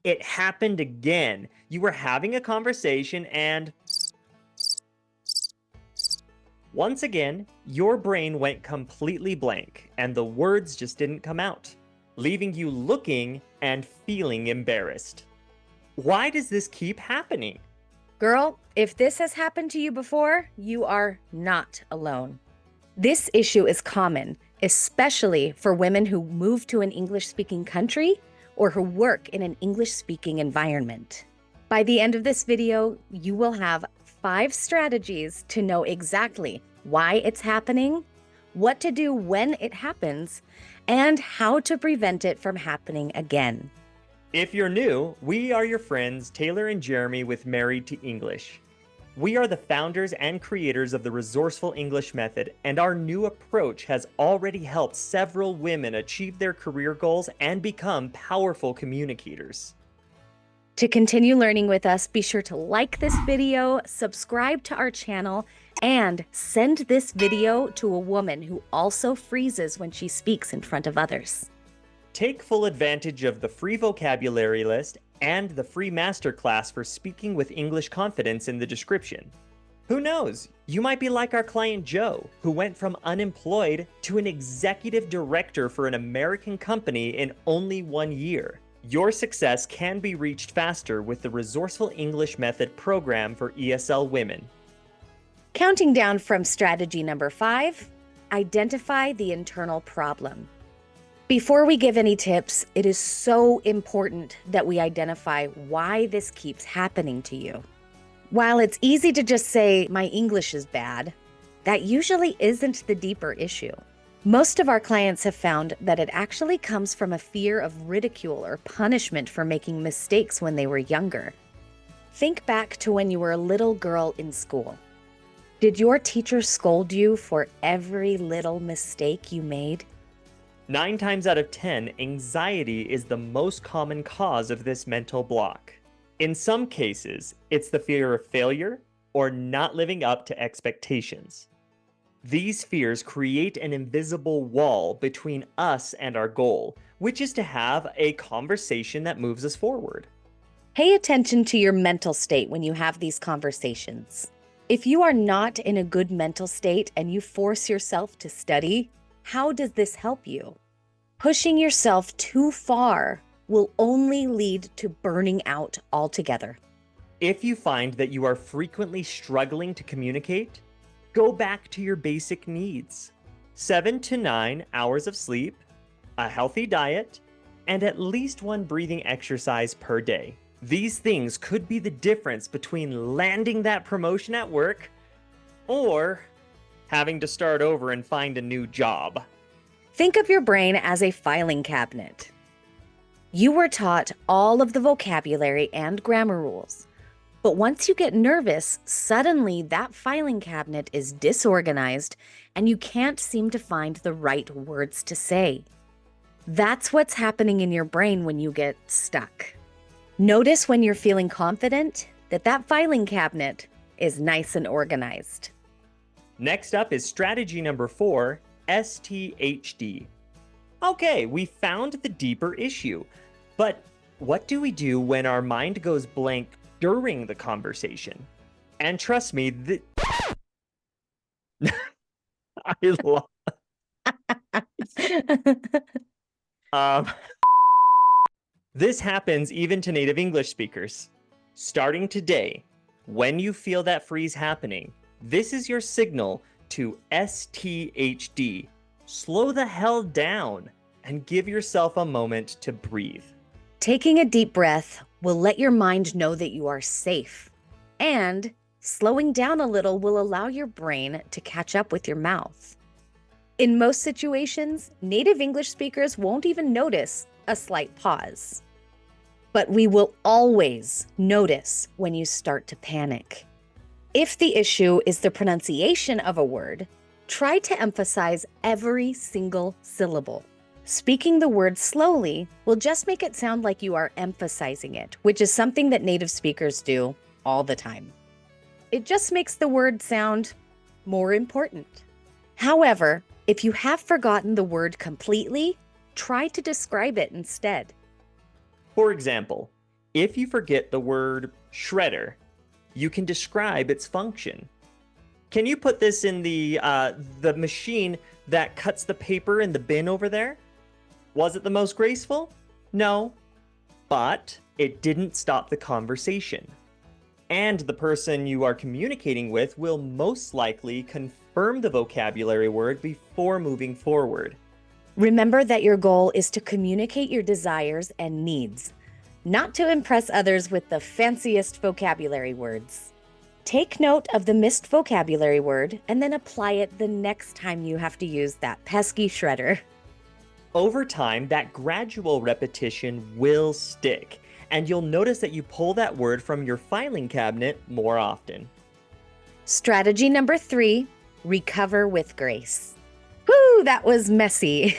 It happened again. You were having a conversation and once again, your brain went completely blank and the words just didn't come out, leaving you looking and feeling embarrassed. Why does this keep happening? Girl, if this has happened to you before, you are not alone. This issue is common, especially for women who move to an English-speaking country or who work in an English-speaking environment. By the end of this video, you will have 5 strategies to know exactly why it's happening, what to do when it happens, and how to prevent it from happening again. If you're new, we are your friends Taylor and Jeremy with Married to English. We are the founders and creators of the Resourceful English Method, and our new approach has already helped several women achieve their career goals and become powerful communicators. To continue learning with us, be sure to like this video, subscribe to our channel, and send this video to a woman who also freezes when she speaks in front of others. Take full advantage of the free vocabulary list and the free masterclass for speaking with English confidence in the description. Who knows? You might be like our client Joe, who went from unemployed to an executive director for an American company in only 1 year. Your success can be reached faster with the Resourceful English Method program for ESL women. Counting down from strategy number 5, identify the internal problem. Before we give any tips, it is so important that we identify why this keeps happening to you. While it's easy to just say, my English is bad, that usually isn't the deeper issue. Most of our clients have found that it actually comes from a fear of ridicule or punishment for making mistakes when they were younger. Think back to when you were a little girl in school. Did your teacher scold you for every little mistake you made? 9 times out of 10, anxiety is the most common cause of this mental block. In some cases, it's the fear of failure or not living up to expectations. These fears create an invisible wall between us and our goal, which is to have a conversation that moves us forward. Pay attention to your mental state when you have these conversations. If you are not in a good mental state and you force yourself to study, how does this help you? Pushing yourself too far will only lead to burning out altogether. If you find that you are frequently struggling to communicate, go back to your basic needs. 7 to 9 hours of sleep, a healthy diet, and at least 1 breathing exercise per day. These things could be the difference between landing that promotion at work or having to start over and find a new job. Think of your brain as a filing cabinet. You were taught all of the vocabulary and grammar rules, but once you get nervous, suddenly that filing cabinet is disorganized and you can't seem to find the right words to say. That's what's happening in your brain when you get stuck. Notice when you're feeling confident that filing cabinet is nice and organized. Next up is strategy number 4, STHD. Okay, we found the deeper issue, but what do we do when our mind goes blank during the conversation? And trust me, I love this happens even to native English speakers. Starting today, when you feel that freeze happening, this is your signal to STHD. Slow the hell down and give yourself a moment to breathe. Taking a deep breath will let your mind know that you are safe, and slowing down a little will allow your brain to catch up with your mouth. In most situations, native English speakers won't even notice a slight pause. But we will always notice when you start to panic. If the issue is the pronunciation of a word, try to emphasize every single syllable. Speaking the word slowly will just make it sound like you are emphasizing it, which is something that native speakers do all the time. It just makes the word sound more important. However, if you have forgotten the word completely, try to describe it instead. For example, If you forget the word shredder, you can describe its function. Can you put this in the machine that cuts the paper in the bin over there? Was it the most graceful? No, but it didn't stop the conversation. And the person you are communicating with will most likely confirm the vocabulary word before moving forward. Remember that your goal is to communicate your desires and needs, not to impress others with the fanciest vocabulary words. Take note of the missed vocabulary word and then apply it the next time you have to use that pesky shredder. Over time, that gradual repetition will stick, and you'll notice that you pull that word from your filing cabinet more often. Strategy number 3, recover with grace. Whew, that was messy.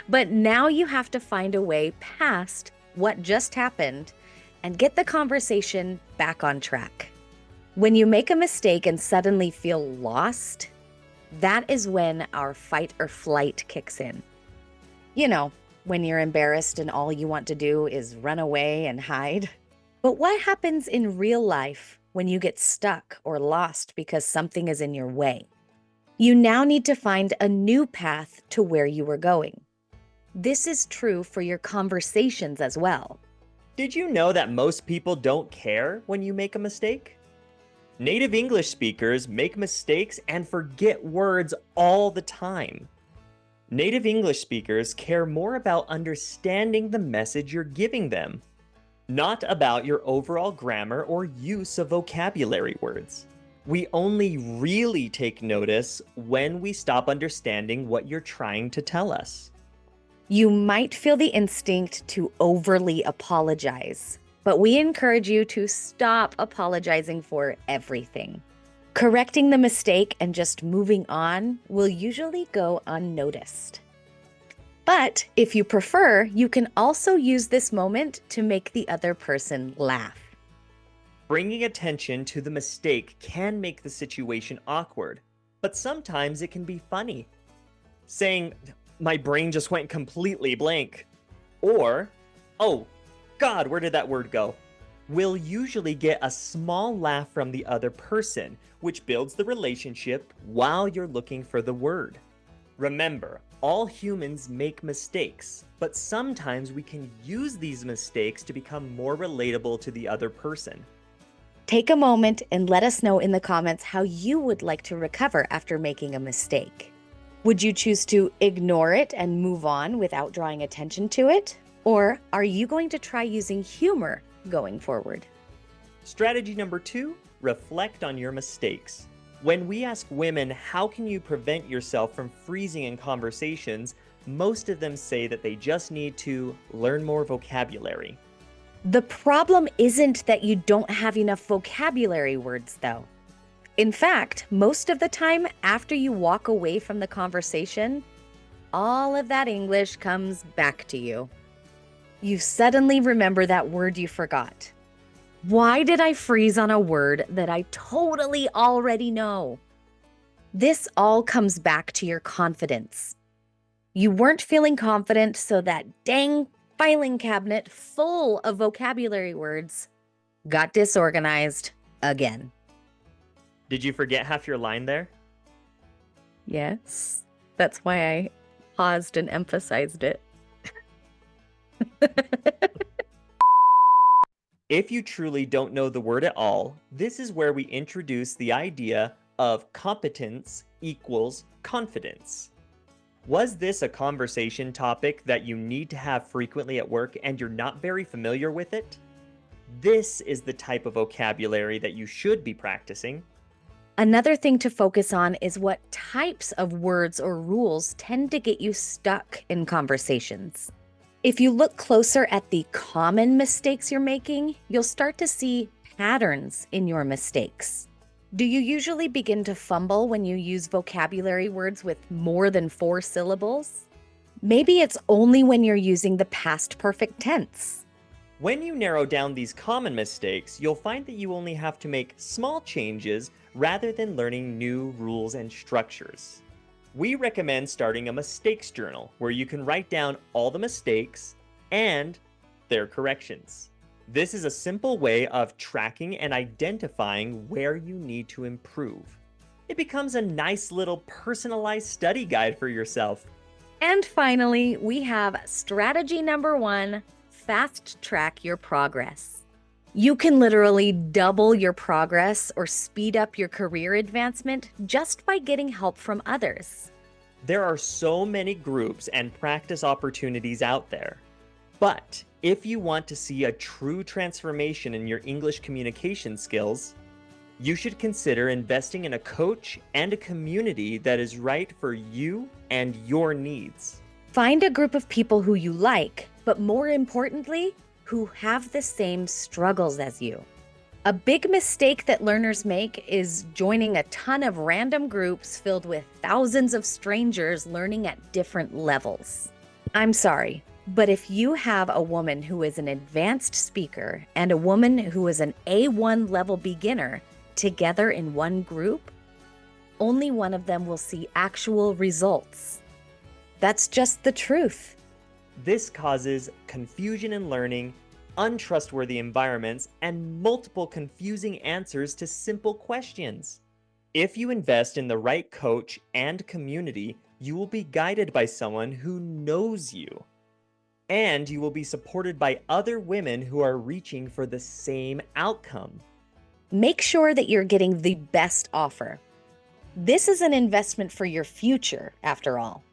But now you have to find a way past what just happened and get the conversation back on track. When you make a mistake and suddenly feel lost, that is when our fight or flight kicks in. You know, when you're embarrassed and all you want to do is run away and hide. But what happens in real life when you get stuck or lost because something is in your way? You now need to find a new path to where you were going. This is true for your conversations as well. Did you know that most people don't care when you make a mistake? Native English speakers make mistakes and forget words all the time. Native English speakers care more about understanding the message you're giving them, not about your overall grammar or use of vocabulary words. We only really take notice when we stop understanding what you're trying to tell us. You might feel the instinct to overly apologize, but we encourage you to stop apologizing for everything. Correcting the mistake and just moving on will usually go unnoticed. But if you prefer, you can also use this moment to make the other person laugh. Bringing attention to the mistake can make the situation awkward, but sometimes it can be funny. Saying, "My brain just went completely blank," or, "Oh, God, where did that word go?" will usually get a small laugh from the other person, which builds the relationship while you're looking for the word. Remember, all humans make mistakes, but sometimes we can use these mistakes to become more relatable to the other person. Take a moment and let us know in the comments how you would like to recover after making a mistake. Would you choose to ignore it and move on without drawing attention to it? Or are you going to try using humor going forward? Strategy number 2, reflect on your mistakes. When we ask women, how can you prevent yourself from freezing in conversations, most of them say that they just need to learn more vocabulary. The problem isn't that you don't have enough vocabulary words, though. In fact, most of the time after you walk away from the conversation, all of that English comes back to you. You suddenly remember that word you forgot. Why did I freeze on a word that I totally already know? This all comes back to your confidence. You weren't feeling confident, so that dang filing cabinet full of vocabulary words got disorganized again. Did you forget half your line there? Yes, that's why I paused and emphasized it. If you truly don't know the word at all, this is where we introduce the idea of competence equals confidence. Was this a conversation topic that you need to have frequently at work and you're not very familiar with it? This is the type of vocabulary that you should be practicing. Another thing to focus on is what types of words or rules tend to get you stuck in conversations. If you look closer at the common mistakes you're making, you'll start to see patterns in your mistakes. Do you usually begin to fumble when you use vocabulary words with more than 4 syllables? Maybe it's only when you're using the past perfect tense. When you narrow down these common mistakes, you'll find that you only have to make small changes rather than learning new rules and structures. We recommend starting a mistakes journal where you can write down all the mistakes and their corrections. This is a simple way of tracking and identifying where you need to improve. It becomes a nice little personalized study guide for yourself. And finally, we have strategy number 1, fast track your progress. You can literally double your progress or speed up your career advancement just by getting help from others. There are so many groups and practice opportunities out there. But if you want to see a true transformation in your English communication skills, you should consider investing in a coach and a community that is right for you and your needs. Find a group of people who you like, but more importantly, who have the same struggles as you. A big mistake that learners make is joining a ton of random groups filled with thousands of strangers learning at different levels. I'm sorry, but if you have a woman who is an advanced speaker and a woman who is an A1 level beginner together in one group, only one of them will see actual results. That's just the truth. This causes confusion in learning, untrustworthy environments, and multiple confusing answers to simple questions. If you invest in the right coach and community, you will be guided by someone who knows you. And you will be supported by other women who are reaching for the same outcome. Make sure that you're getting the best offer. This is an investment for your future, after all.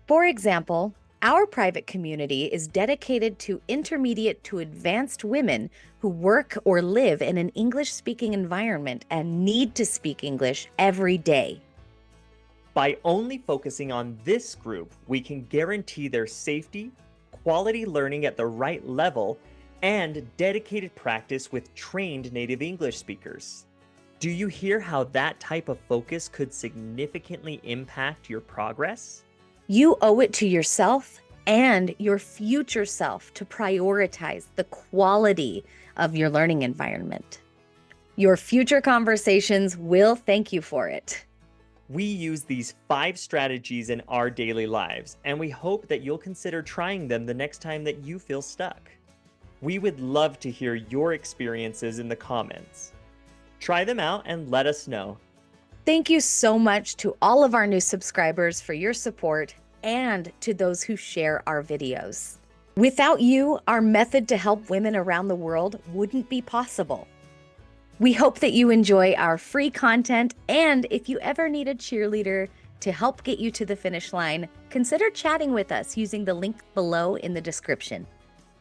For example, our private community is dedicated to intermediate to advanced women who work or live in an English-speaking environment and need to speak English every day. By only focusing on this group, we can guarantee their safety, quality learning at the right level, and dedicated practice with trained native English speakers. Do you hear how that type of focus could significantly impact your progress? You owe it to yourself and your future self to prioritize the quality of your learning environment. Your future conversations will thank you for it. We use these 5 strategies in our daily lives, and we hope that you'll consider trying them the next time that you feel stuck. We would love to hear your experiences in the comments. Try them out and let us know. Thank you so much to all of our new subscribers for your support and to those who share our videos. Without you, our method to help women around the world wouldn't be possible. We hope that you enjoy our free content, and if you ever need a cheerleader to help get you to the finish line, consider chatting with us using the link below in the description.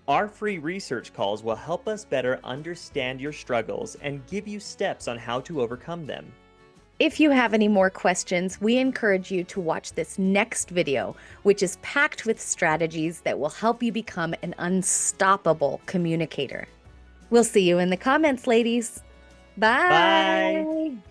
Our free research calls will help us better understand your struggles and give you steps on how to overcome them. If you have any more questions, we encourage you to watch this next video, which is packed with strategies that will help you become an unstoppable communicator. We'll see you in the comments, ladies. Bye. Bye.